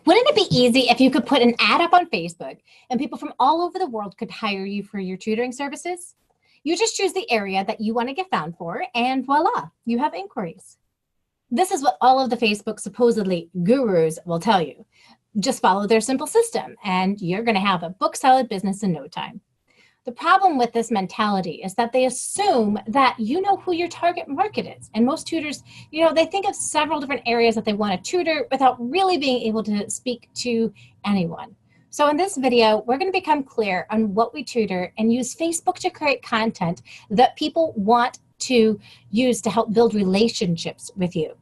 Wouldn't it be easy if you could put an ad up on Facebook and people from all over the world could hire you for your tutoring services? You just choose the area that you want to get found for, and voila, you have inquiries. This is what all of the Facebook supposedly gurus will tell you. Just follow their simple system, and you're going to have a book solid business in no time. The problem with this mentality is that they assume that you know who your target market is. And most tutors, they think of several different areas that they want to tutor without really being able to speak to anyone. So in this video, we're going to become clear on what we tutor and use Facebook to create content that people want to use to help build relationships with you.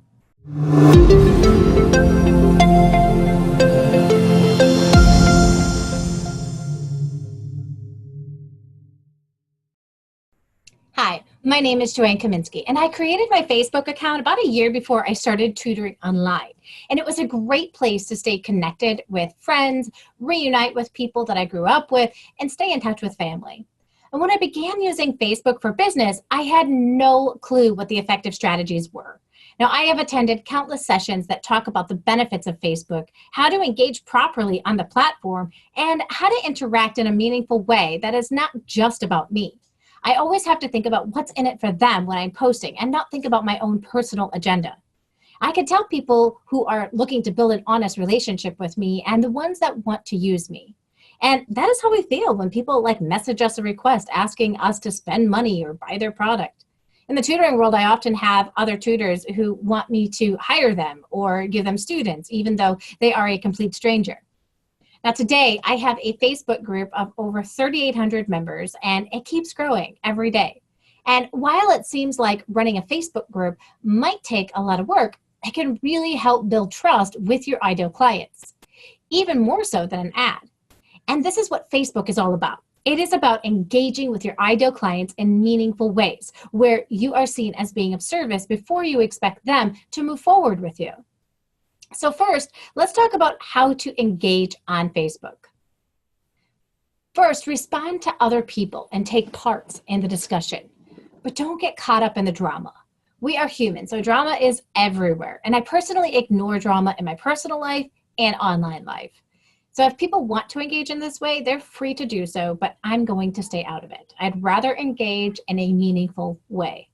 Hi, my name is Joanne Kaminski, and I created my Facebook account about a year before I started tutoring online. And it was a great place to stay connected with friends, reunite with people that I grew up with, and stay in touch with family. And when I began using Facebook for business, I had no clue what the effective strategies were. Now, I have attended countless sessions that talk about the benefits of Facebook, how to engage properly on the platform, and how to interact in a meaningful way that is not just about me. I always have to think about what's in it for them when I'm posting and not think about my own personal agenda. I can tell people who are looking to build an honest relationship with me and the ones that want to use me. And that is how we feel when people message us a request asking us to spend money or buy their product. In the tutoring world, I often have other tutors who want me to hire them or give them students, even though they are a complete stranger. Now today, I have a Facebook group of over 3,800 members, and it keeps growing every day. And while it seems like running a Facebook group might take a lot of work, it can really help build trust with your ideal clients, even more so than an ad. And this is what Facebook is all about. It is about engaging with your ideal clients in meaningful ways, where you are seen as being of service before you expect them to move forward with you. So first, let's talk about how to engage on Facebook. First, respond to other people and take part in the discussion, but don't get caught up in the drama. We are human, so drama is everywhere, and I personally ignore drama in my personal life and online life. So if people want to engage in this way, they're free to do so, but I'm going to stay out of it. I'd rather engage in a meaningful way.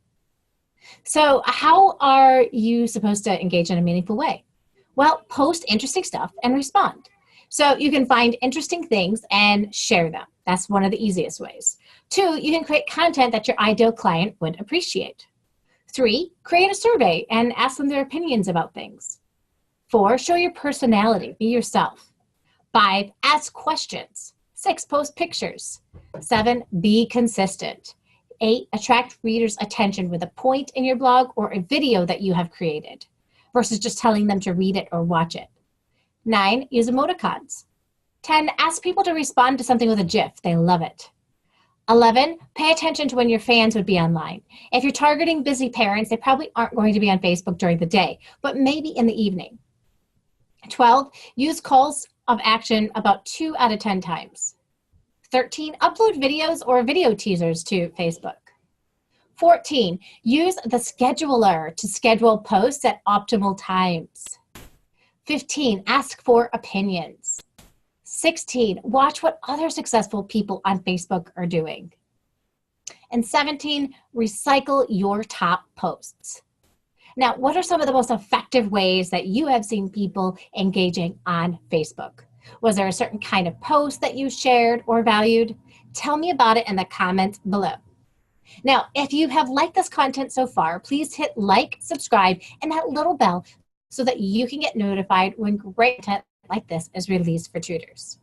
So how are you supposed to engage in a meaningful way? Well, post interesting stuff and respond. So you can find interesting things and share them. That's one of the easiest ways. 2, you can create content that your ideal client would appreciate. 3, create a survey and ask them their opinions about things. 4, show your personality, be yourself. 5, ask questions. 6, post pictures. 7, be consistent. 8, attract readers' attention with a point in your blog or a video that you have created, versus just telling them to read it or watch it. 9, use emoticons. 10, ask people to respond to something with a GIF. They love it. 11, pay attention to when your fans would be online. If you're targeting busy parents, they probably aren't going to be on Facebook during the day, but maybe in the evening. 12, use calls of action about 2 out of 10 times. 13, upload videos or video teasers to Facebook. 14, use the scheduler to schedule posts at optimal times. 15, ask for opinions. 16, watch what other successful people on Facebook are doing. And 17, recycle your top posts. Now, what are some of the most effective ways that you have seen people engaging on Facebook? Was there a certain kind of post that you shared or valued? Tell me about it in the comments below. Now, if you have liked this content so far, please hit like, subscribe, and that little bell so that you can get notified when great content like this is released for tutors.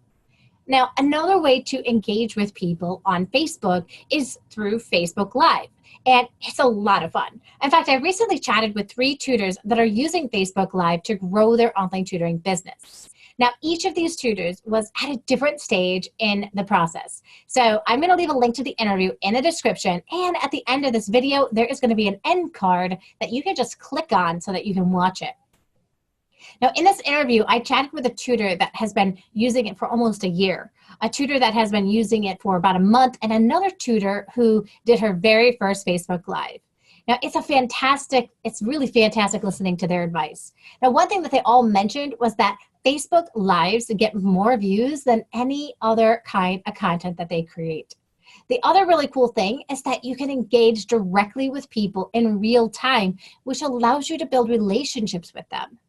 Now, another way to engage with people on Facebook is through Facebook Live, and it's a lot of fun. In fact, I recently chatted with 3 tutors that are using Facebook Live to grow their online tutoring business. Now, each of these tutors was at a different stage in the process. So I'm going to leave a link to the interview in the description. And at the end of this video, there is going to be an end card that you can just click on so that you can watch it. Now, in this interview, I chatted with a tutor that has been using it for almost a year, a tutor that has been using it for about a month, and another tutor who did her very first Facebook Live. Now, it's really fantastic listening to their advice. Now, one thing that they all mentioned was that Facebook Lives get more views than any other kind of content that they create. The other really cool thing is that you can engage directly with people in real time, which allows you to build relationships with them.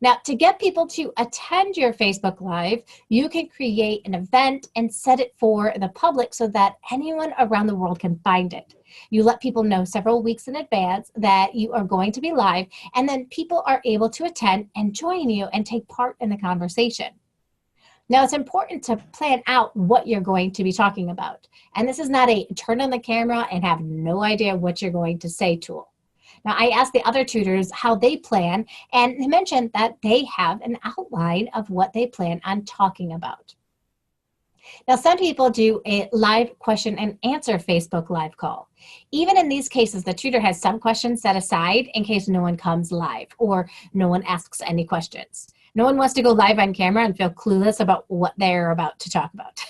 Now, to get people to attend your Facebook Live, you can create an event and set it for the public so that anyone around the world can find it. You let people know several weeks in advance that you are going to be live, and then people are able to attend and join you and take part in the conversation. Now, it's important to plan out what you're going to be talking about. And this is not a turn on the camera and have no idea what you're going to say tool. Now, I asked the other tutors how they plan, and they mentioned that they have an outline of what they plan on talking about. Now, some people do a live question and answer Facebook Live call. Even in these cases, the tutor has some questions set aside in case no one comes live or no one asks any questions. No one wants to go live on camera and feel clueless about what they're about to talk about.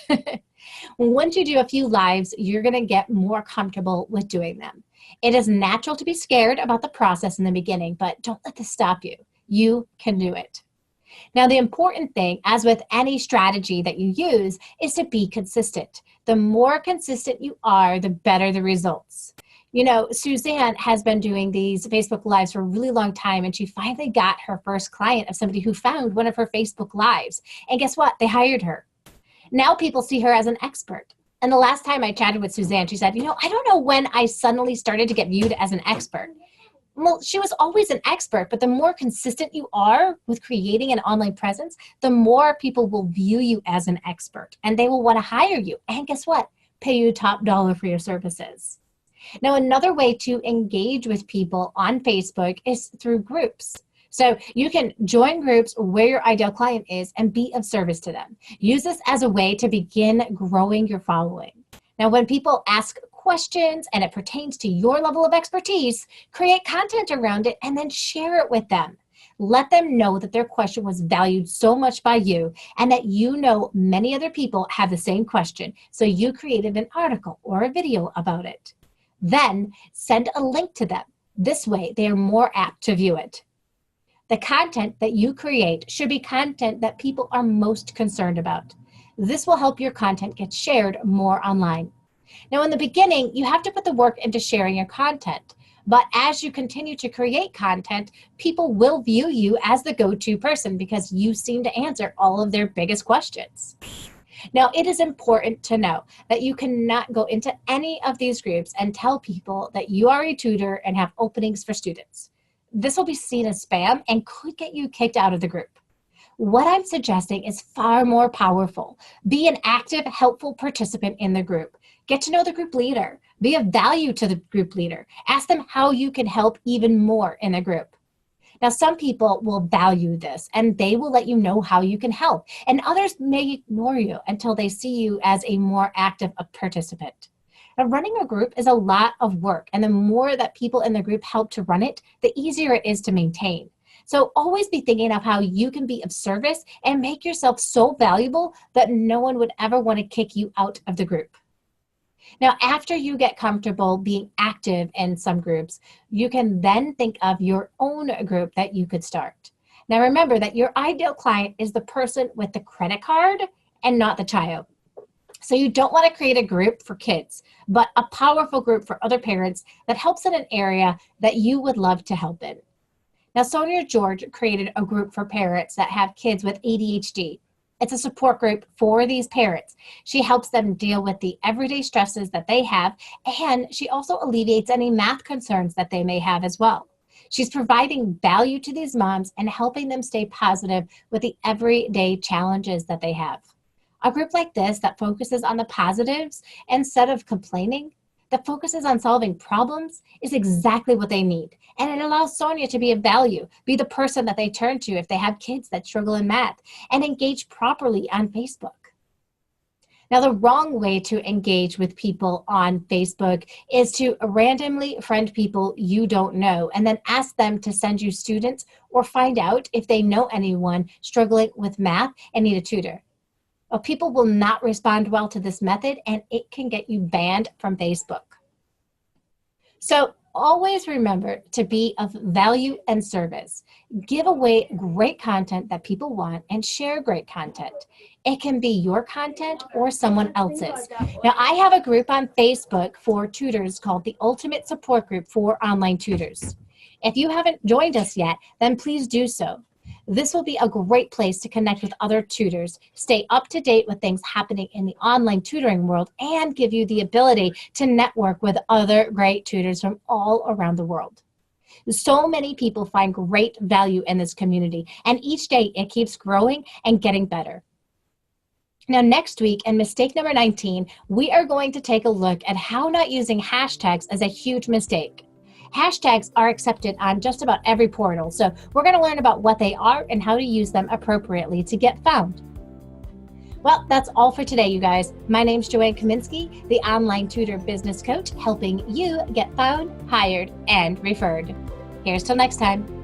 Once you do a few lives, you're going to get more comfortable with doing them. It is natural to be scared about the process in the beginning, but don't let this stop you. You can do it. Now, the important thing, as with any strategy that you use, is to be consistent. The more consistent you are, the better the results. You know, Suzanne has been doing these Facebook Lives for a really long time, and she finally got her first client of somebody who found one of her Facebook Lives. And guess what? They hired her. Now people see her as an expert. And the last time I chatted with Suzanne, she said, you know, I don't know when I suddenly started to get viewed as an expert. Well, she was always an expert, but the more consistent you are with creating an online presence, the more people will view you as an expert, and they will want to hire you. And guess what? Pay you top dollar for your services. Now, another way to engage with people on Facebook is through groups. So you can join groups where your ideal client is and be of service to them. Use this as a way to begin growing your following. Now, when people ask questions and it pertains to your level of expertise, create content around it and then share it with them. Let them know that their question was valued so much by you and that you know many other people have the same question, so you created an article or a video about it. Then send a link to them. This way, they are more apt to view it. The content that you create should be content that people are most concerned about. This will help your content get shared more online. Now, in the beginning, you have to put the work into sharing your content. But as you continue to create content, people will view you as the go-to person because you seem to answer all of their biggest questions. Now, it is important to know that you cannot go into any of these groups and tell people that you are a tutor and have openings for students. This will be seen as spam and could get you kicked out of the group. What I'm suggesting is far more powerful. Be an active, helpful participant in the group. Get to know the group leader. Be of value to the group leader. Ask them how you can help even more in the group. Now, some people will value this and they will let you know how you can help. And others may ignore you until they see you as a more active participant. Now, running a group is a lot of work, and the more that people in the group help to run it, the easier it is to maintain. So always be thinking of how you can be of service and make yourself so valuable that no one would ever want to kick you out of the group. Now, after you get comfortable being active in some groups, you can then think of your own group that you could start. Now, remember that your ideal client is the person with the credit card and not the child. So you don't want to create a group for kids, but a powerful group for other parents that helps in an area that you would love to help in. Now, Sonia George created a group for parents that have kids with ADHD. It's a support group for these parents. She helps them deal with the everyday stresses that they have, and she also alleviates any math concerns that they may have as well. She's providing value to these moms and helping them stay positive with the everyday challenges that they have. A group like this that focuses on the positives instead of complaining, that focuses on solving problems, is exactly what they need. And it allows Sonia to be of value, be the person that they turn to if they have kids that struggle in math, and engage properly on Facebook. Now, the wrong way to engage with people on Facebook is to randomly friend people you don't know and then ask them to send you students or find out if they know anyone struggling with math and need a tutor. Well, people will not respond well to this method, and it can get you banned from Facebook. So always remember to be of value and service. Give away great content that people want and share great content. It can be your content or someone else's. Now, I have a group on Facebook for tutors called the Ultimate Support Group for Online Tutors. If you haven't joined us yet, then please do so. This will be a great place to connect with other tutors, stay up to date with things happening in the online tutoring world, and give you the ability to network with other great tutors from all around the world. So many people find great value in this community, and each day it keeps growing and getting better. Now, next week, in mistake number 19, we are going to take a look at how not using hashtags is a huge mistake. Hashtags are accepted on just about every portal, so we're going to learn about what they are and how to use them appropriately to get found. Well, that's all for today, you guys. My name's Joanne Kaminski, the online tutor business coach, helping you get found, hired, and referred. Here's till next time.